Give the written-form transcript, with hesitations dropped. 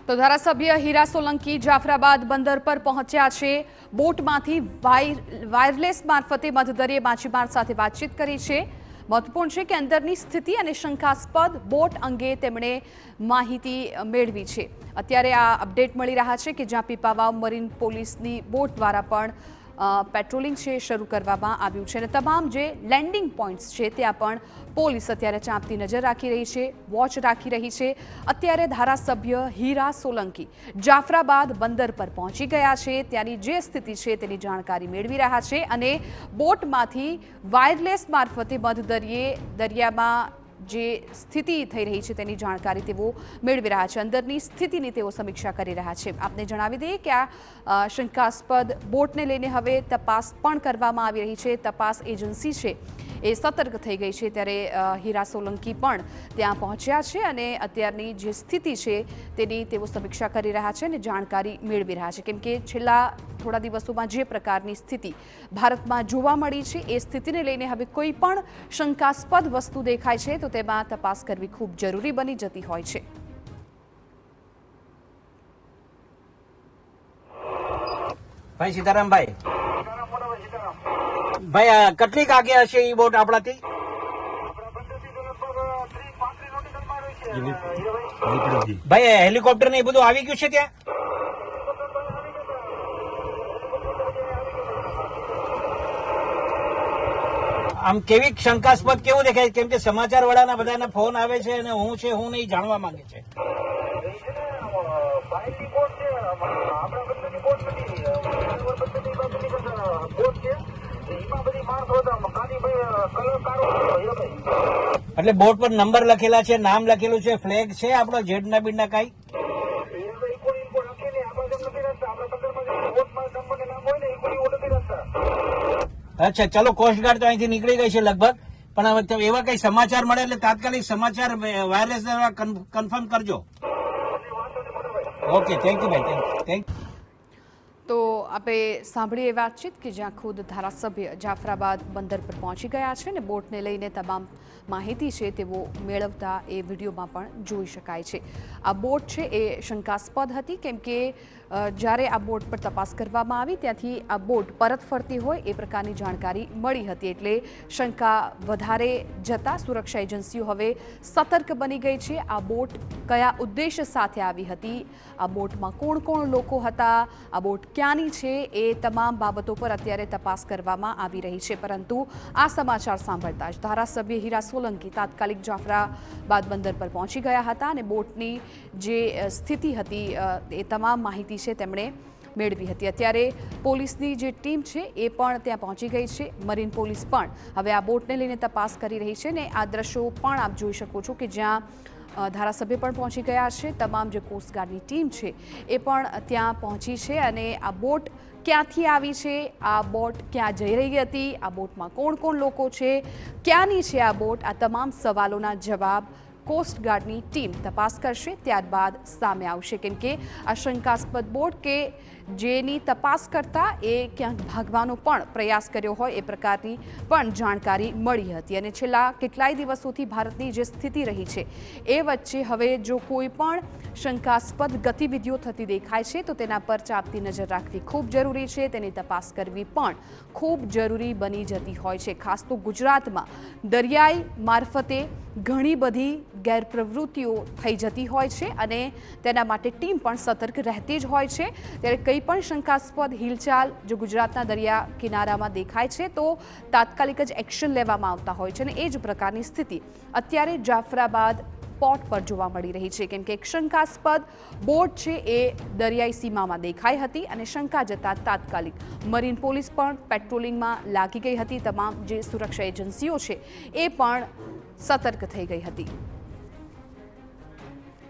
તો ધારાસભ્ય હીરા સોલંકી જાફરાબાદ બંદર પર પહોંચ્યા છે। બોટમાંથી વાયરલેસ મારફતે મધદરિયે માછીમાર સાથે વાતચીત કરી છે। મહત્વપૂર્ણ છે કે અંદરની સ્થિતિ અને શંકાસ્પદ બોટ અંગે તેમણે માહિતી મેળવી છે। અત્યારે આ અપડેટ મળી રહ્યા છે કે જ્યાં પીપાવાવ મરીન પોલીસની બોટ દ્વારા પણ પેટ્રોલિંગ છે શરૂ કરવામાં આવ્યું છે અને તમામ જે લેન્ડિંગ પોઈન્ટ્સ છે ત્યાં પણ પોલીસ અત્યારે ચાંપતી નજર રાખી રહી છે, વોચ રાખી રહી છે। અત્યારે ધારાસભ્ય હીરા સોલંકી જાફરાબાદ બંદર પર પહોંચી ગયા છે, ત્યાંની જે સ્થિતિ છે તેની જાણકારી મેળવી રહ્યા છે અને બોટમાંથી વાયરલેસ મારફતે મધદરિયે દરિયામાં જે સ્થિતિ થઈ રહી છે તેની જાણકારી તેઓ મેળવી રહ્યા છે, અંદરની સ્થિતિની તેઓ સમીક્ષા કરી રહ્યા છે। આપને જણાવી દઈએ કે આ શંકાસ્પદ બોટને લઈને હવે તપાસ પણ કરવામાં આવી રહી છે। તપાસ એજન્સી છે એ સતર્ક થઈ ગઈ છે, ત્યારે હીરા સોલંકી પણ ત્યાં પહોંચ્યા છે અને અત્યારની જે સ્થિતિ છે તેની તેઓ સમીક્ષા કરી રહ્યા છે અને જાણકારી મેળવી રહ્યા છે, કેમ કે છેલ્લા થોડા દિવસોમાં જે પ્રકારની સ્થિતિ ભારતમાં જોવા મળી છે એ સ્થિતિને લઈને હવે કોઈ પણ શંકાસ્પદ વસ્તુ દેખાય છે તો તેમાં તપાસ કરવી ખૂબ જરૂરી બની જતી હોય છે। ભાઈ સીતારામભાઈ, ભાઈ કેટલીક આગે હશે એ બોટ આપણાથી? ભાઈ હેલિકોપ્ટર ને એ બધું આવી ગયું છે ત્યાં? આમ કેવી શંકાસ્પદ કેવું દેખાય? કેમ કે સમાચાર વાળાના બધાના ફોન આવે છે અને હું છે હું નહીં જાણવા માંગે છે। એટલે બોટ પર નંબર લખેલા છે, નામ લખેલું છે, ફ્લેગ છે આપણો જેડના બીડના કઈ? અચ્છા, ચલો કોસ્ટગાર્ડ તો અહીંથી નીકળી ગઈ છે લગભગ, પણ હવે એવા કઈ સમાચાર મળે એટલે તાત્કાલિક સમાચાર વાયરલેસ દ્વારા કન્ફર્મ કરજો। ઓકે, થેન્ક યુ ભાઈ, થેન્ક યુ। તો આપણે સાંભળીએ વાતચીત કે જ્યાં ખુદ ધારાસભ્ય જાફરાબાદ બંદર પર પહોંચી ગયા છે અને બોટને લઈને તમામ માહિતી છે તેઓ મેળવતા એ વિડીયોમાં પણ જોઈ શકાય છે। આ બોટ છે એ શંકાસ્પદ હતી, કેમ કે જ્યારે આ બોટ પર તપાસ કરવામાં આવી ત્યાંથી આ બોટ પરત ફરતી હોય એ પ્રકારની જાણકારી મળી હતી, એટલે શંકા વધારે જતાં સુરક્ષા એજન્સીઓ હવે સતર્ક બની ગઈ છે। આ બોટ કયા ઉદ્દેશ્ય સાથે આવી હતી, આ બોટમાં કોણ કોણ લોકો હતા, આ બોટ ક્યાંની છે, એ તમામ બાબતો પર અત્યારે તપાસ કરવામાં આવી રહી છે। પરંતુ આ સમાચાર સાંભળતા જ ધારાસભ્ય હીરા સોલંકી તાત્કાલિક જાફરાબાદ બંદર પર પહોંચી ગયા હતા અને બોટની જે સ્થિતિ હતી એ તમામ માહિતી છે તેમણે મેળવી હતી। અત્યારે પોલીસની જે ટીમ છે એ પણ ત્યાં પહોંચી ગઈ છે, મરીન પોલીસ પણ હવે આ બોટને લઈને તપાસ કરી રહી છે ને આ દ્રશ્યો પણ આપ જોઈ શકો છો કે જ્યાં ધારાસભ્ય પણ પહોંચી ગયા છે, તમામ જે કોસ્ટગાર્ડની ટીમ છે એ પણ ત્યાં પહોંચી છે અને આ બોટ ક્યાંથી આવી છે, આ બોટ ક્યાં જઈ રહી હતી, આ બોટમાં કોણ કોણ લોકો છે, ક્યાંની છે આ બોટ, આ તમામ સવાલોના જવાબ કોસ્ટગાર્ડની ટીમ તપાસ કરશે, ત્યારબાદ સામે આવશે, કેમ કે આ શંકાસ્પદ બોટ કે જેની તપાસ કરતા એ ક્યાંક ભાગવાનો પણ પ્રયાસ કર્યો હોય એ પ્રકારની પણ જાણકારી મળી હતી અને છેલ્લા કેટલાય દિવસોથી ભારતની જે સ્થિતિ રહી છે એ વચ્ચે હવે જો કોઈ પણ શંકાસ્પદ ગતિવિધિઓ થતી દેખાય છે તો તેના પર ચાંપતી નજર રાખવી ખૂબ જરૂરી છે, તેની તપાસ કરવી પણ ખૂબ જરૂરી બની જતી હોય છે। ખાસ તો ગુજરાતમાં દરિયાઈ મારફતે ઘણી બધી ગેરપ્રવૃત્તિઓ થઈ જતી હોય છે અને તેના માટે ટીમ પણ સતર્ક રહેતી જ હોય છે, ત્યારે કંઈ પણ શંકાસ્પદ હિલચાલ જો ગુજરાતના દરિયા કિનારામાં દેખાય છે તો તાત્કાલિક જ એક્શન લેવામાં આવતા હોય છે અને એ જ પ્રકારની સ્થિતિ અત્યારે જાફરાબાદ પોર્ટ પર જોવા મળી રહી છે, કેમ કે એક શંકાસ્પદ બોટ છે એ દરિયાઈ સીમામાં દેખાઈ હતી અને શંકા જતાં તાત્કાલિક મરીન પોલીસ પણ પેટ્રોલિંગમાં લાગી ગઈ હતી, તમામ જે સુરક્ષા એજન્સીઓ છે એ પણ સતર્ક થઈ ગઈ હતી।